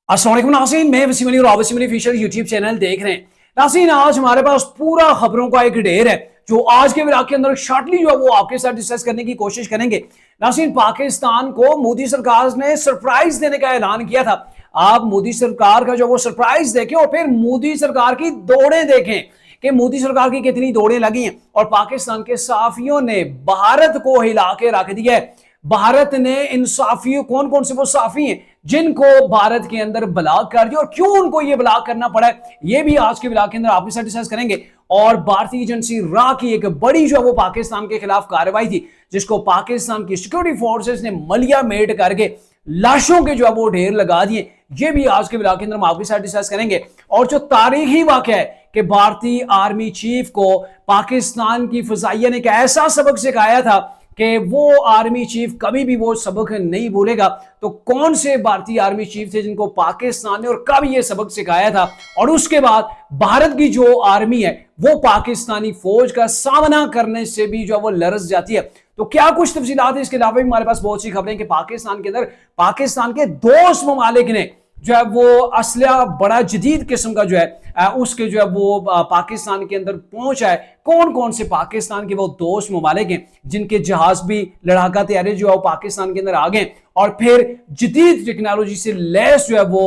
अस्सलाम वालेकुम नाज़रीन, मैं वसीम अली और आप Wasim Ali official YouTube channel देख रहे हैं। नाज़रीन, आज हमारे पास पूरा खबरों का एक ढेर है जो आज के व्लॉग के अंदर शॉर्टली जो है वो आपके साथ डिस्कस करने की कोशिश करेंगे। नाज़रीन, पाकिस्तान को मोदी सरकार ने सरप्राइज देने का ऐलान किया था। आप मोदी सरकार का जो वो सरप्राइज देखें और फिर मोदी सरकार की दौड़ें देखें कि मोदी सरकार की कितनी दौड़ें लगी हैं और पाकिस्तान के साफियों ने भारत को हिला के रख दिया है। भारत ने इन साफियों, कौन कौन से वो साफी हैं जिनको भारत के अंदर ब्लॉक कर दिया और क्यों उनको ये ब्लॉक करना पड़ा है, ये भी आज के ब्लॉग के अंदर आपके साथ डिस्कस करेंगे। और भारतीय एजेंसी रा की एक बड़ी जो है वो पाकिस्तान के खिलाफ कार्रवाई थी जिसको पाकिस्तान की सिक्योरिटी फोर्सेस ने मलिया मेट करके लाशों के जो है वो ढेर लगा दिए। ये भी आज के ब्लॉग के अंदर हम आपके साथ डिस्कस करेंगे। और जो तारीखी वाकया है कि भारतीय आर्मी चीफ को पाकिस्तान की फजाइया ने एक ऐसा सबक सिखाया था कि वो आर्मी चीफ कभी भी वो सबक नहीं भूलेगा। तो कौन से भारतीय आर्मी चीफ थे जिनको पाकिस्तान ने और कब ये सबक सिखाया था, और उसके बाद भारत की जो आर्मी है वो पाकिस्तानी फौज का सामना करने से भी जो वो लरस जाती है। तो क्या कुछ तफसीलात है, इसके अलावा भी हमारे पास बहुत सी खबरें कि पाकिस्तान के अंदर पाकिस्तान के दोस्त ममालिक ने जो है वो असला बड़ा जदीद किस्म का जो है उसके जो है वो पाकिस्तान के अंदर पहुंचा है। कौन कौन से पाकिस्तान के वो दोस्त ममालिक हैं जिनके जहाज भी लड़ाका तैयारी जो है वो पाकिस्तान के अंदर आ गए और फिर जदीद टेक्नोलॉजी से लैस जो है वो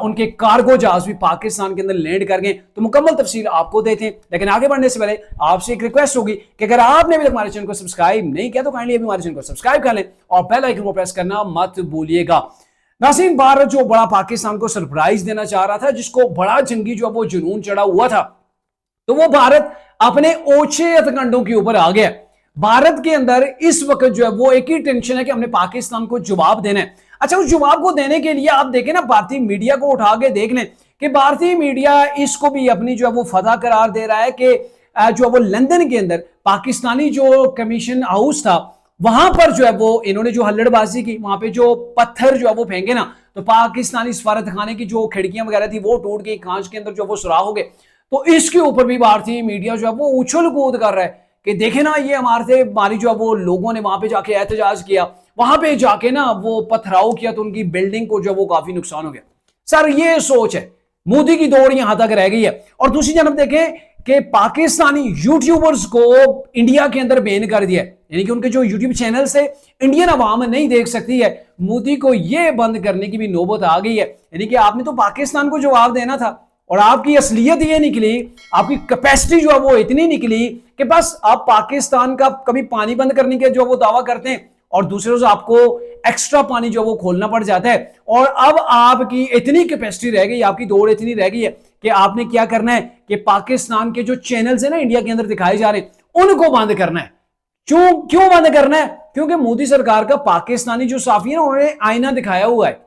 उनके कार्गो जहाज भी पाकिस्तान के अंदर लैंड कर गए। तो मुकम्मल तफसील आपको देते हैं, लेकिन आगे बढ़ने से पहले आपसे एक रिक्वेस्ट होगी कि अगर आपने अभी तक हमारे चैनल को सब्सक्राइब नहीं किया तो काइंडली अभी हमारे चैनल को सब्सक्राइब कर लें और बेल आइकन को प्रेस करना मत भूलिएगा। नाज़रीन, भारत जो बड़ा पाकिस्तान को सरप्राइज देना चाह रहा था, जिसको बड़ा जंगी जो वो जुनून चढ़ा हुआ था, तो वो भारत अपने ओछे हथकंडों के ऊपर आ गया। भारत के अंदर इस वक्त जो है वो एक ही टेंशन है कि हमने पाकिस्तान को जवाब देना है। अच्छा, उस जवाब को देने के लिए आप देखें ना, भारतीय मीडिया को उठा के देख लें कि भारतीय मीडिया इसको भी अपनी जो है वो फतह करार दे रहा है कि जो वो लंदन के अंदर पाकिस्तानी जो कमीशन हाउस था वहां पर जो है वो इन्होंने जो हल्लड़बाजी की, वहां पे जो पत्थर जो है वो फेंके ना, तो पाकिस्तानी सफारत खाने की जो खिड़कियां वगैरह थी वो टूट गई, कांच के अंदर जो वो सुराख हो गए। तो इसके ऊपर भी भारतीय मीडिया जो है वो उछल कूद कर रहा है कि देखे ना, ये हमारी जो है वो लोगों ने वहां पे जाके एहतजाज किया, वहां पे जाके ना वो पथराव किया तो उनकी बिल्डिंग को जो है वो काफी नुकसान हो गया। सर, ये सोच है, मोदी की दौड़ यहां तक रह गई है। और दूसरी जानब देखें कि पाकिस्तानी यूट्यूबर्स को इंडिया के अंदर बैन कर दिया है, यानी कि उनके जो यूट्यूब चैनल से इंडियन अवाम नहीं देख सकती है। मोदी को यह बंद करने की भी नौबत आ गई है। यानी कि आपने तो पाकिस्तान को जवाब देना था और आपकी असलियत ये निकली, आपकी कैपेसिटी जो है वो इतनी निकली कि बस आप पाकिस्तान का कभी पानी बंद करने के जो वो दावा करते हैं और दूसरे रोज आपको एक्स्ट्रा पानी जो वो खोलना पड़ जाता है। और अब आपकी इतनी कैपेसिटी रह गई, आपकी दौड़ इतनी रह गई है कि आपने क्या करना है कि पाकिस्तान के जो चैनल्स है ना इंडिया के अंदर दिखाए जा रहे हैं उनको बंद करना है। क्यों बंद करना है? क्योंकि मोदी सरकार का पाकिस्तानी जो साफी है ना, उन्होंने आईना दिखाया हुआ है।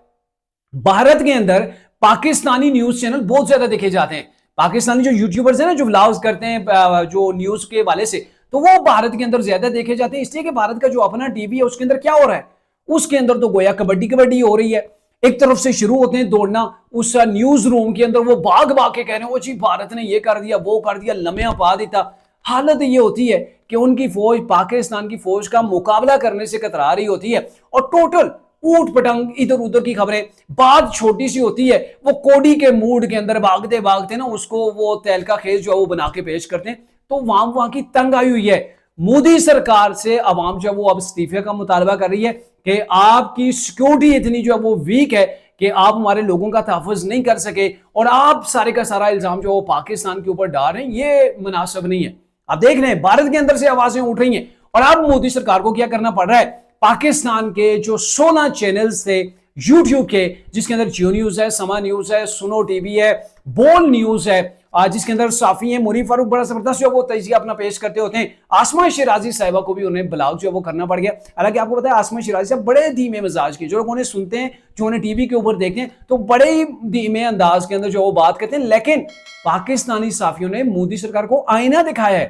भारत के अंदर पाकिस्तानी न्यूज चैनल बहुत ज्यादा देखे जाते हैं। पाकिस्तानी जो यूट्यूबर्स हैं ना, जो व्लॉग्स करते हैं जो न्यूज के वाले से, तो वो भारत के अंदर ज्यादा देखे जाते हैं, इसलिए कि भारत का जो अपना टीवी है उसके अंदर क्या हो रहा है, उसके अंदर तो गोया कबड्डी हो रही है। एक तरफ से शुरू होते हैं दौड़ना, उस न्यूज रूम के अंदर वो भाग के कह रहे हैं, वो जी भारत ने ये कर दिया, वो कर दिया, लम्हा पा देता। हालत ये होती है कि उनकी फौज पाकिस्तान की फौज का मुकाबला करने से कतरा रही होती है और टोटल ऊट पटंग इधर उधर की खबरें, बात छोटी सी होती है, वो कोडी के मूड के अंदर भागते भागते ना उसको वो तेल का खेल जो है वो बना के पेश करते हैं। तो वहां की तंग आई हुई है। मोदी सरकार से अवाम जो है वो अब इस्तीफे का मुतालबा कर रही है कि आपकी सिक्योरिटी इतनी जो है वो वीक है कि आप हमारे लोगों का तहफ़्फ़ुज़ नहीं कर सके और आप सारे का सारा इल्जाम जो पाकिस्तान के ऊपर डाल रहे हैं, ये मुनासिब नहीं है। आप देख रहे हैं भारत के अंदर से आवाजें उठ रही हैं और अब मोदी सरकार को क्या करना पड़ रहा है, पाकिस्तान के जो 16 चैनल्स थे यूट्यूब के, जिसके अंदर जियो न्यूज है, समा न्यूज है, सुनो टीवी है, बोल न्यूज है, जिसके अंदर साफी है, मुनीर फारूक बड़ा जबरदस्त जो वो तजिया अपना पेश करते होते हैं। आसमा शिराजी साहिबा को भी उन्हें ब्लॉग जो वो करना पड़ गया। हालांकि आपको पता है आसमा शिराजी साहब बड़े धीमे मिजाज के, जो लोग उन्हें सुनते हैं, जो उन्हें टीवी के ऊपर देखते हैं, तो बड़े ही धीमे अंदाज के अंदर जो वो बात करते हैं। लेकिन पाकिस्तानी साफियों ने मोदी सरकार को आईना दिखाया है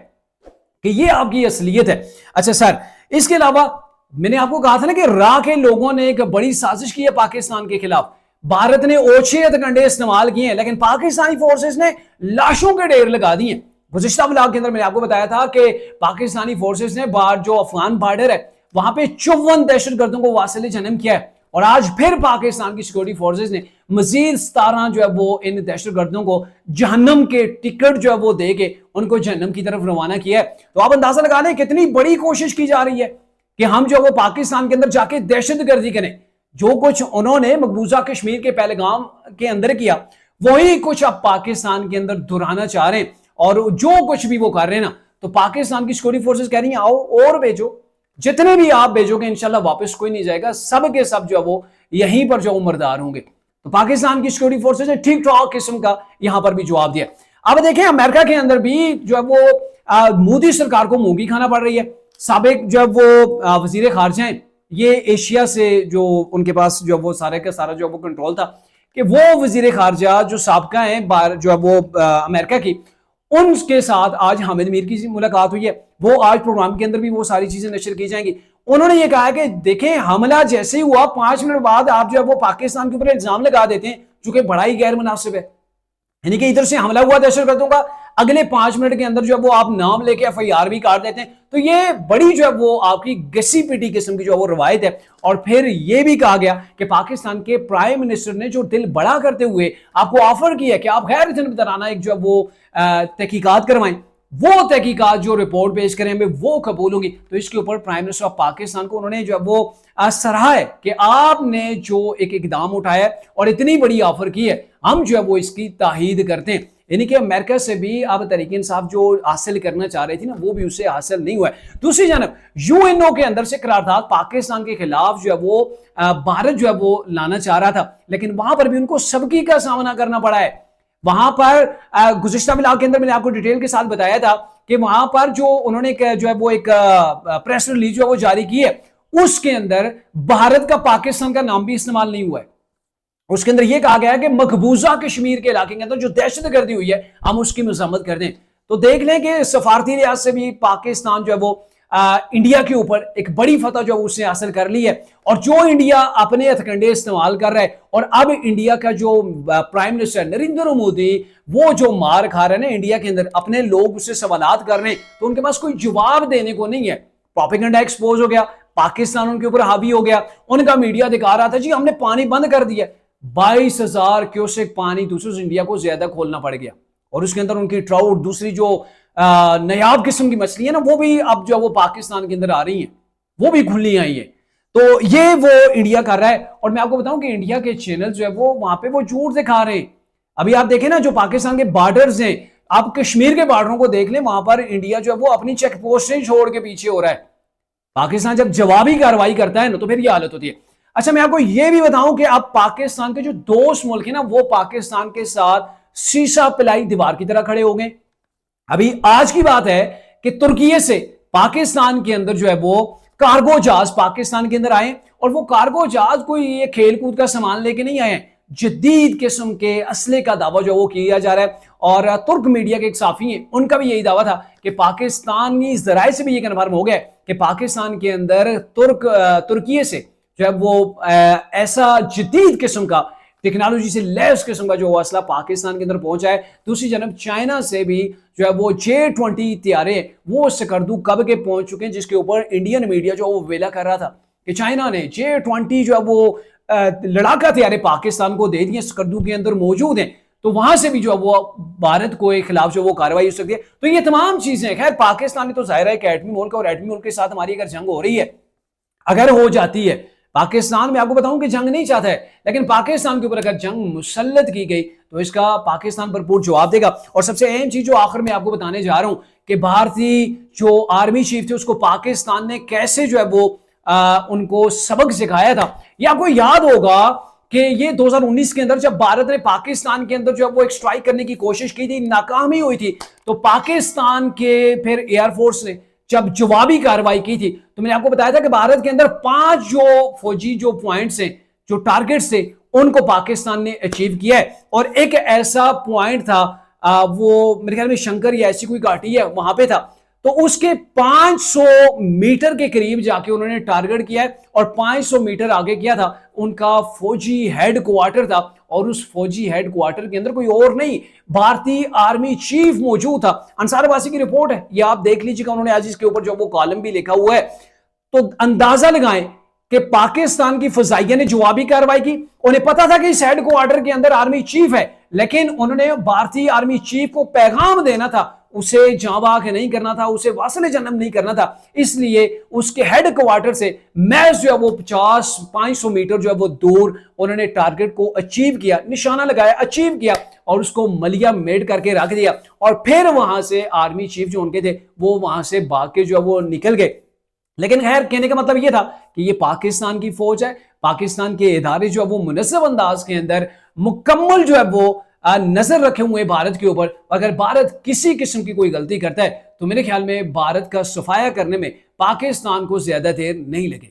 कि ये आपकी असलियत है। अच्छा सर, इसके अलावा मैंने आपको कहा था ना कि रा के लोगों ने एक बड़ी साजिश की है पाकिस्तान के खिलाफ। भारत ने ओछे हथकंडे इस्तेमाल किए हैं, लेकिन पाकिस्तानी फोर्सेस ने लाशों के ढेर लगा दिए। गुज़िश्ता ब्लॉग के अंदर मैंने आपको बताया था कि पाकिस्तानी फोर्सेस ने जो अफगान बॉर्डर है वहां पे 54 दहशतगर्दों को वासिल जन्म किया है और आज फिर पाकिस्तान की सिक्योरिटी फोर्सेस ने मजीद 17 जो है वो इन दहशतगर्दों को जहन्नम के टिकट जो है वो दे के उनको जहन्नम की तरफ रवाना किया है। तो आप अंदाजा लगा लें कितनी बड़ी कोशिश की जा रही है कि हम जो वो पाकिस्तान के अंदर जाके दहशतगर्दी करें। जो कुछ उन्होंने मकबूजा कश्मीर के पहलगाम के अंदर किया वही कुछ अब पाकिस्तान के अंदर दोहराना चाह रहे हैं। और जो कुछ भी वो कर रहे हैं ना, तो पाकिस्तान की सिक्योरिटी फोर्सेस कह रही हैं आओ और भेजो, जितने भी आप भेजोगे इंशाल्लाह वापस कोई नहीं जाएगा, सब के सब जो है वो यहीं पर जो उम्रदार होंगे। तो पाकिस्तान की सिक्योरिटी फोर्सेस ने ठीक ठाक किस्म का यहां पर भी जवाब दिया। अब देखें अमेरिका के अंदर भी जो है वो मोदी सरकार को मूंगी खाना पड़ रही है। साबिक जो है वो वजीर खारजा हैं, ये एशिया से जो उनके पास जो वो सारे का सारा जो वो कंट्रोल था कि वो वजीर खारजा जो साबका हैं जो है वो अमेरिका की, उनके साथ आज हामिद मीर की मुलाकात हुई है। वो आज प्रोग्राम के अंदर भी वो सारी चीजें नशर की जाएंगी। उन्होंने ये कहा कि देखें हमला जैसे ही हुआ 5 मिनट बाद आप जो है वो पाकिस्तान के ऊपर इल्जाम लगा देते हैं, जो कि बड़ा ही गैर मुनासिब है। यानी कि इधर से हमला हुआ दहशतगर्दों का, अगले 5 मिनट के अंदर जो है वो आप नाम लेके FIR भी काट देते हैं। तो ये बड़ी जो है वो आपकी घसी पिटी किस्म की जो है वो रवायत है। और फिर ये भी कहा गया कि पाकिस्तान के प्राइम मिनिस्टर ने जो दिल बड़ा करते हुए आपको ऑफर किया कि आप गैर जनबदाराना एक जो है वो तहकीकात करवाएं, वो तहकीकात जो रिपोर्ट पेश करें हमें वो कबूल होंगी। तो इसके ऊपर प्राइम मिनिस्टर ऑफ पाकिस्तान को उन्होंने जो है वो सराहा है कि आपने जो एक इकदाम उठाया और इतनी बड़ी ऑफर की है, हम जो है वो इसकी ताहीद करते हैं। यानी कि अमेरिका से भी अब तहरीक इंसाफ जो हासिल करना चाह रही थी ना, वो भी उसे हासिल नहीं हुआ है। दूसरी जानब UNO के अंदर से करारदाद पाकिस्तान के खिलाफ जो है वो भारत जो है वो लाना चाह रहा था, लेकिन वहां पर भी उनको सबकी का सामना करना पड़ा है। वहां पर गुज़िश्ता ब्लॉग के अंदर मैंने आपको डिटेल के साथ बताया था कि वहां पर जो उन्होंने जो है वो एक प्रेस रिलीज जो है वो जारी की है, उसके अंदर भारत का पाकिस्तान का नाम भी इस्तेमाल नहीं हुआ है। उसके अंदर यह कहा गया है कि मकबूजा कश्मीर के इलाके के अंदर जो दहशतगर्दी हुई है हम उसकी मजम्मत कर दें। तो देख लें कि सफारती लिहाज से भी पाकिस्तान जो है वो इंडिया के ऊपर एक बड़ी फतह जो उसने हासिल कर ली है। और जो इंडिया अपने हथकंडे इस्तेमाल कर रहा है, और अब इंडिया का जो प्राइम मिनिस्टर नरेंद्र मोदी वो जो मार खा रहे हैं ना इंडिया के अंदर, अपने लोग उससे सवालात कर रहे हैं, तो उनके पास कोई जवाब देने को नहीं है। प्रोपेगेंडा एक्सपोज हो गया, पाकिस्तान उनके ऊपर हावी हो गया। उनका मीडिया दिखा रहा था जी हमने पानी बंद कर दिया, 22,000 क्यूसेक पानी दूसरों से इंडिया को ज्यादा खोलना पड़ गया। और उसके अंदर उनकी ट्राउट, दूसरी जो नायाब किस्म की मछली है ना, वो भी अब जो वो पाकिस्तान के अंदर आ रही हैं, वो भी खुली आई है। तो ये वो इंडिया कर रहा है। और मैं आपको बताऊं कि इंडिया के चैनल जो है वो वहां पे वो झूठ दिखा रहे हैं। अभी आप देखें ना, जो पाकिस्तान के बॉर्डर्स हैं, आप कश्मीर के बॉर्डरों को देख लें, वहां पर इंडिया जो है वो अपनी चेक पोस्टें छोड़ के पीछे हो रहा है। पाकिस्तान जब जवाबी कार्रवाई करता है ना, तो फिर ये हालत होती है। अच्छा, मैं आपको यह भी बताऊं कि अब पाकिस्तान के जो दोस्त मुल्क है ना, वो पाकिस्तान के साथ शीशा पिलाई दीवार की तरह खड़े हो गए। अभी आज की बात है कि तुर्की से पाकिस्तान के अंदर जो है वो कार्गो जहाज पाकिस्तान के अंदर आए, और वो कार्गो जहाज कोई ये खेल कूद का सामान लेके नहीं आए, जदीद किस्म के असले का दावा जो वो किया जा रहा है। और तुर्क मीडिया के एक साफी हैं, उनका भी यही दावा था कि पाकिस्तानी जराए से भी ये कन्फर्म हो गया कि पाकिस्तान के अंदर तुर्की से जो है वो ऐसा जदीद किस्म का टेक्नोलॉजी से लैस किस्म का जो असला पाकिस्तान के अंदर पहुंचा है। दूसरी जनब चाइना से भी जो है वो J-20 त्यारे वो सकर्दू कब के पहुंच चुके हैं, जिसके ऊपर इंडियन मीडिया जो वो वेला कर रहा था कि चाइना ने J-20 जो है वो लड़ाका त्यारे पाकिस्तान को दे दिए, सकर्दू के अंदर मौजूद हैं। तो वहां से भी जो है वो भारत को खिलाफ जो वो कार्रवाई हो सकती है। तो ये तमाम चीजें, खैर पाकिस्तान तो जाहिर है कि एटमी मुल्क, और एटमी मुल्क के साथ हमारी अगर जंग हो रही है, अगर हो जाती है, पाकिस्तान में आपको बताऊं कि जंग नहीं चाहता है, लेकिन पाकिस्तान के ऊपर अगर जंग मुसल्लत की गई तो इसका पाकिस्तान भरपूर जवाब देगा। और सबसे अहम चीज जो आखिर में आपको बताने जा रहा हूं कि भारतीय जो आर्मी चीफ थे उसको पाकिस्तान ने कैसे जो है वो उनको सबक सिखाया था। ये आपको याद होगा कि ये 2019 के अंदर जब भारत ने पाकिस्तान के अंदर जो है वो एक स्ट्राइक करने की कोशिश की थी, नाकामी हुई थी, तो पाकिस्तान के फिर एयरफोर्स ने जब जवाबी कार्रवाई की थी, तो मैंने आपको बताया था कि भारत के अंदर 5 जो फौजी जो पॉइंट्स हैं, जो टारगेट्स थे, उनको पाकिस्तान ने अचीव किया है। और एक ऐसा पॉइंट था वो मेरे ख्याल में शंकर या ऐसी कोई घाटी है वहां पे था, तो उसके 500 मीटर के करीब जाके उन्होंने टारगेट किया है। और 500 मीटर आगे किया था उनका फौजी हेडक्वार्टर था, और उस फौजी हेडक्वार्टर के अंदर कोई और नहीं, भारतीय आर्मी चीफ मौजूद था। अंसार अब्बासी की रिपोर्ट है, ये आप देख लीजिएगा, उन्होंने आज इसके ऊपर जो वो कॉलम भी लिखा हुआ है। तो अंदाजा लगाएं कि पाकिस्तान की फजाइया ने जवाबी कार्रवाई की। उन्हें पता था कि इस हेड क्वार्टर के अंदर आर्मी चीफ है, लेकिन उन्होंने भारतीय आर्मी चीफ को पैगाम देना था, उसे जांबाक नहीं करना था, उसे वासले जन्म नहीं करना था। इसलिए उसके हेड क्वार्टर से मैच जो है वो 500 मीटर जो है वो दूर उन्होंने टारगेट को अचीव किया, निशाना लगाया, अचीव किया और उसको मलिया मेड करके रख दिया। और फिर वहां से आर्मी चीफ जो उनके थे वो वहां से भाग के जो है वो निकल गए। लेकिन खैर, कहने का मतलब यह था कि ये पाकिस्तान की फौज है, पाकिस्तान के इदारे जो है वो मुनज़्ज़म अंदाज के अंदर मुकम्मल जो है वो नजर रखे हुए भारत के ऊपर। अगर भारत किसी किस्म की कोई गलती करता है तो मेरे ख्याल में भारत का सफाया करने में पाकिस्तान को ज्यादा देर नहीं लगेगी।